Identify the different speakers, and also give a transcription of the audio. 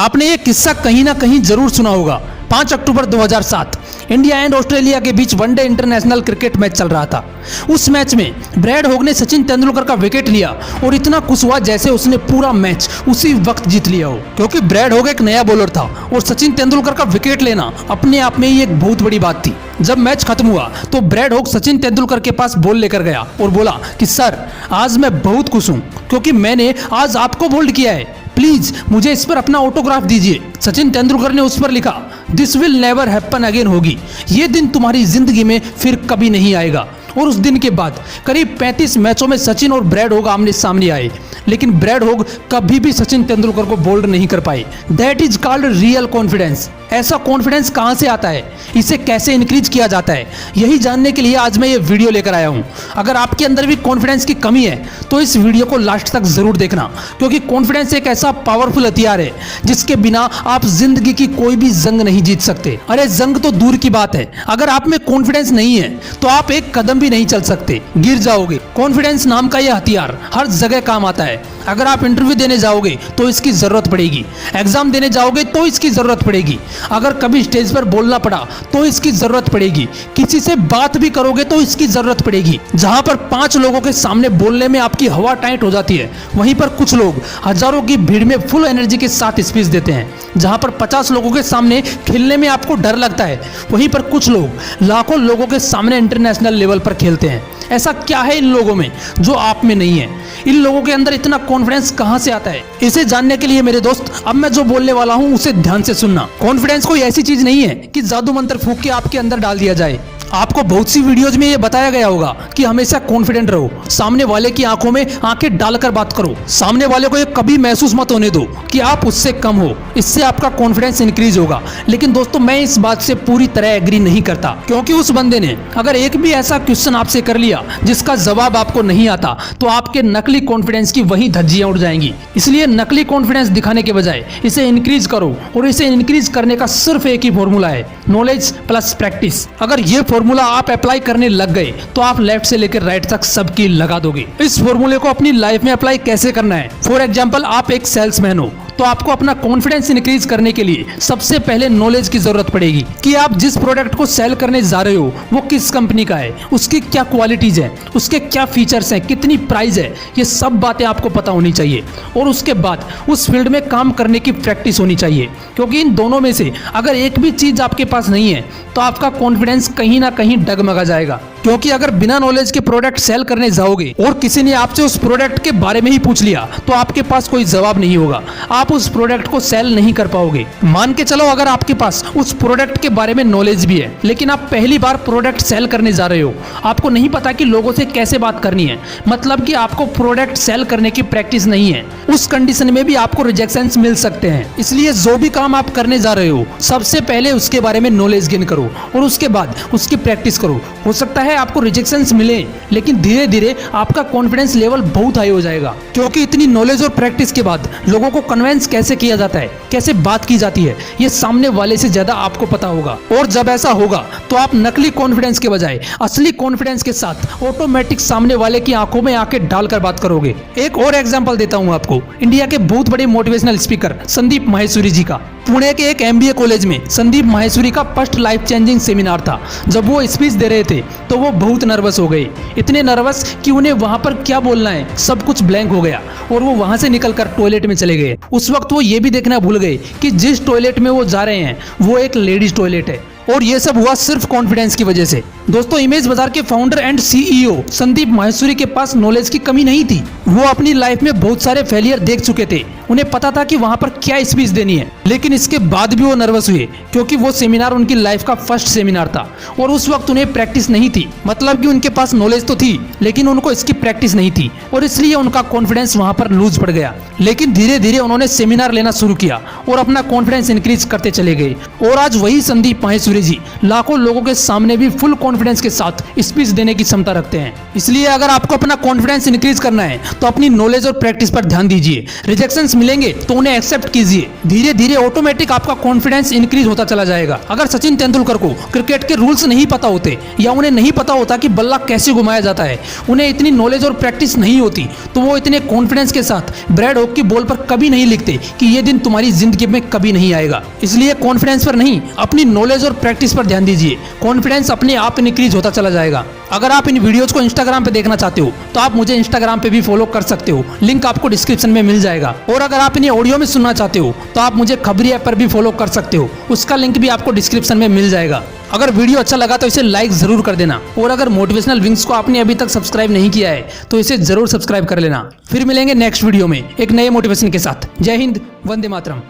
Speaker 1: आपने ये किस्सा कहीं ना कहीं जरूर सुना होगा। 5 अक्टूबर 2007 इंडिया एंड ऑस्ट्रेलिया के बीच वनडे इंटरनेशनल क्रिकेट मैच चल रहा था। उस मैच में ब्रैड हॉग ने सचिन तेंदुलकर का विकेट लिया और इतना खुश हुआ जैसे उसने पूरा मैच उसी वक्त जीत लिया हो, क्योंकि ब्रैड हॉग एक नया बॉलर था और सचिन तेंदुलकर का विकेट लेना अपने आप में ही एक बहुत बड़ी बात थी। जब मैच खत्म हुआ तो ब्रैड हॉग सचिन तेंदुलकर के पास बॉल लेकर गया और बोला कि सर, आज मैं बहुत खुश हूं क्योंकि मैंने आज आपको बोल्ड किया है, प्लीज मुझे इस पर अपना ऑटोग्राफ दीजिए। सचिन तेंदुलकर ने उस पर लिखा, this will never happen again होगी, ये दिन तुम्हारी जिंदगी में फिर कभी नहीं आएगा। और उस दिन के बाद करीब 35 मैचों में सचिन और ब्रैड हॉग आमने सामने आए, लेकिन ब्रैड हॉग कभी भी सचिन तेंदुलकर को बोल्ड नहीं कर पाए। That is called real confidence. ऐसा कॉन्फिडेंस कहां से आता है, इसे कैसे इंक्रीज किया जाता है, यही जानने के लिए आज मैं ये वीडियो लेकर आया हूं। अगर आपके अंदर भी कॉन्फिडेंस की कमी है तो इस वीडियो को लास्ट तक जरूर देखना, क्योंकि कॉन्फिडेंस एक ऐसा पावरफुल हथियार है जिसके बिना आप जिंदगी की कोई भी जंग नहीं जीत सकते। अरे जंग तो दूर की बात है, अगर आप में कॉन्फिडेंस नहीं है तो आप एक कदम भी नहीं चल सकते, गिर जाओगे। कॉन्फिडेंस नाम का यह हथियार हर जगह काम आता है। अगर आप इंटरव्यू देने जाओगे तो इसकी जरूरत पड़ेगी, एग्जाम देने जाओगे तो इसकी जरूरत पड़ेगी, अगर कभी स्टेज पर बोलना पड़ा तो इसकी जरूरत पड़ेगी, किसी से बात भी करोगे तो इसकी जरूरत पड़ेगी। जहां पर 5 लोगों के सामने बोलने में आपकी हवा टाइट हो जाती है, वहीं पर कुछ लोग हजारों की भीड़ में फुल एनर्जी के साथ स्पीच देते हैं। जहां पर 50 लोगों के सामने खेलने में आपको डर लगता है, वहीं पर कुछ लोग लाखों लोगों के सामने इंटरनेशनल लेवल पर खेलते हैं। ऐसा क्या है इन लोगों में जो आप में नहीं है? इन लोगों के अंदर इतना कॉन्फिडेंस कहां से आता है? इसे जानने के लिए मेरे दोस्त अब मैं जो बोलने वाला हूं उसे ध्यान से सुनना। कॉन्फिडेंस कोई ऐसी चीज नहीं है कि जादू मंत्र फूंक के आपके अंदर डाल दिया जाए। आपको बहुत सी वीडियोज में ये बताया गया होगा कि हमेशा कॉन्फिडेंट रहो, सामने वाले की आंखों में आंखें डालकर बात करो, सामने वाले को ये कभी महसूस मत होने दो कि आप उससे कम हो, इससे आपका कॉन्फिडेंस इंक्रीज होगा। लेकिन दोस्तों, मैं इस बात से पूरी तरह एग्री नहीं करता, क्योंकि उस बंदे ने अगर एक भी ऐसा क्वेश्चन आपसे कर लिया जिसका जवाब आपको नहीं आता तो आपके नकली कॉन्फिडेंस की वही धज्जियां उड़ जाएंगी। इसलिए नकली कॉन्फिडेंस दिखाने के बजाय इसे इंक्रीज करो, और इसे इंक्रीज करने का सिर्फ एक ही फॉर्मूला है, नॉलेज प्लस प्रैक्टिस। अगर ये फॉर्मूला आप अप्लाई करने लग गए तो आप लेफ्ट से लेकर राइट तक सबकी लगा दोगे। इस फॉर्मूले को अपनी लाइफ में अप्लाई कैसे करना है? फॉर एग्जांपल, आप एक सेल्समैन हो तो आपको अपना कॉन्फिडेंस इंक्रीज करने के लिए सबसे पहले नॉलेज की जरूरत पड़ेगी कि आप जिस प्रोडक्ट को सेल करने जा रहे हो वो किस कंपनी का है, उसकी क्या क्वालिटीज है, उसके क्या फीचर्स हैं, कितनी प्राइस है, ये सब बातें आपको पता होनी चाहिए। और उसके बाद उस फील्ड में काम करने की प्रैक्टिस होनी चाहिए, क्योंकि इन दोनों में से अगर एक भी चीज आपके पास नहीं है तो आपका कॉन्फिडेंस कहीं ना कहीं डगमगा जाएगा। क्योंकि अगर बिना नॉलेज के प्रोडक्ट सेल करने जाओगे और किसी ने आपसे उस प्रोडक्ट के बारे में ही पूछ लिया तो आपके पास कोई जवाब नहीं होगा, आप उस प्रोडक्ट को सेल नहीं कर पाओगे। मान के चलो अगर आपके पास उस प्रोडक्ट के बारे में नॉलेज भी है, लेकिन आप पहली बार प्रोडक्ट सेल करने जा रहे हो, आपको नहीं पता कि लोगों से कैसे बात करनी है, मतलब कि आपको प्रोडक्ट सेल करने की प्रैक्टिस नहीं है, उस कंडीशन में भी आपको रिजेक्शंस मिल सकते हैं। इसलिए जो भी काम आप करने जा रहे हो सबसे पहले उसके बारे में नॉलेज गेन करो और उसके बाद उसकी प्रैक्टिस करो। हो सकता है आपको रिजेक्शंस मिले, लेकिन धीरे धीरे आपका कॉन्फिडेंस लेवल बहुत हाई हो जाएगा, क्योंकि इतनी नॉलेज और प्रैक्टिस के बाद लोगों को कन्विंस कैसे किया जाता है, कैसे बात की जाती है, ये सामने वाले से ज्यादा आपको पता होगा। और जब ऐसा होगा तो आप नकली कॉन्फिडेंस के बजाय असली कॉन्फिडेंस के साथ ऑटोमेटिक सामने वाले की आंखों में आंखें डालकर बात करोगे। एक और एग्जांपल देता हूं आपको, इंडिया के बहुत बड़े मोटिवेशनल स्पीकर संदीप माहेश्वरी जी का। पुणे के एक MBA कॉलेज में संदीप माहेश्वरी का फर्स्ट लाइफ चेंजिंग सेमिनार था। जब वो स्पीच दे रहे थे तो वो बहुत नर्वस हो गए, इतने नर्वस कि उन्हें वहां पर क्या बोलना है सब कुछ ब्लैंक हो गया और वो वहां से निकलकर टॉयलेट में चले गए। उस वक्त वो ये भी देखना भूल गए कि जिस टॉयलेट में वो जा रहे हैं वो एक लेडीज टॉयलेट है, और ये सब हुआ सिर्फ कॉन्फिडेंस की वजह से। दोस्तों, इमेज बाजार के founder and CEO Sandeep Maheshwari के पास नॉलेज की कमी नहीं थी। वो अपनी लाइफ में बहुत सारे फेलियर देख चुके थे, उन्हें पता था कि वहां पर क्या स्पीच देनी है, लेकिन इसके बाद भी वो नर्वस हुए क्योंकि वो सेमिनार उनकी लाइफ का फर्स्ट सेमिनार था और उस वक्त उन्हें प्रैक्टिस नहीं थी। मतलब कि उनके पास नॉलेज तो थी लेकिन उनको इसकी प्रैक्टिस नहीं थी, और इसलिए उनका कॉन्फिडेंस वहां पर लूज पड़ गया। लेकिन धीरे धीरे उन्होंने सेमिनार लेना शुरू किया और अपना कॉन्फिडेंस इंक्रीज करते चले गए, और आज वही संदीप माहेश्वरी धोनी जी लाखों लोगों के सामने भी फुल कॉन्फिडेंस के साथ स्पीच देने की क्षमता रखते हैं। इसलिए अगर आपको अपना कॉन्फिडेंस इंक्रीज करना है तो अपनी नॉलेज और प्रैक्टिस पर ध्यान दीजिए। रिजेक्शंस मिलेंगे तो उन्हें एक्सेप्ट कीजिए। धीरे धीरे ऑटोमेटिक आपका कॉन्फिडेंस इंक्रीज होता चला जाएगा। अगर सचिन तेंदुलकर को क्रिकेट के रूल्स नहीं पता होते या उन्हें नहीं पता होता कि बल्ला कैसे घुमाया जाता है, उन्हें इतनी नॉलेज और प्रैक्टिस नहीं होती, तो वो इतने कॉन्फिडेंस के साथ ब्रैड हॉग की बॉल पर कभी नहीं लिखते कि ये दिन तुम्हारी जिंदगी में कभी नहीं आएगा। इसलिए कॉन्फिडेंस पर नहीं, अपनी नॉलेज और प्रैक्टिस पर ध्यान दीजिए। कॉन्फिडेंस अपने आप इंक्रीज होता चला जाएगा। अगर आप इन वीडियोस को इंस्टाग्राम पे देखना चाहते हो तो आप मुझे इंस्टाग्राम पे भी फॉलो कर सकते हो, लिंक आपको डिस्क्रिप्शन में मिल जाएगा। और अगर आप इन्हें ऑडियो में सुनना चाहते हो तो आप मुझे खबरी ऐप पर भी फॉलो कर सकते हो, उसका लिंक भी आपको डिस्क्रिप्शन में मिल जाएगा। अगर वीडियो अच्छा लगा तो इसे लाइक जरूर कर देना, और अगर मोटिवेशनल विंग्स को आपने अभी तक सब्सक्राइब नहीं किया है तो इसे जरूर सब्सक्राइब कर लेना। फिर मिलेंगे नेक्स्ट वीडियो में एक नए मोटिवेशन के साथ। जय हिंद, वंदे मातरम।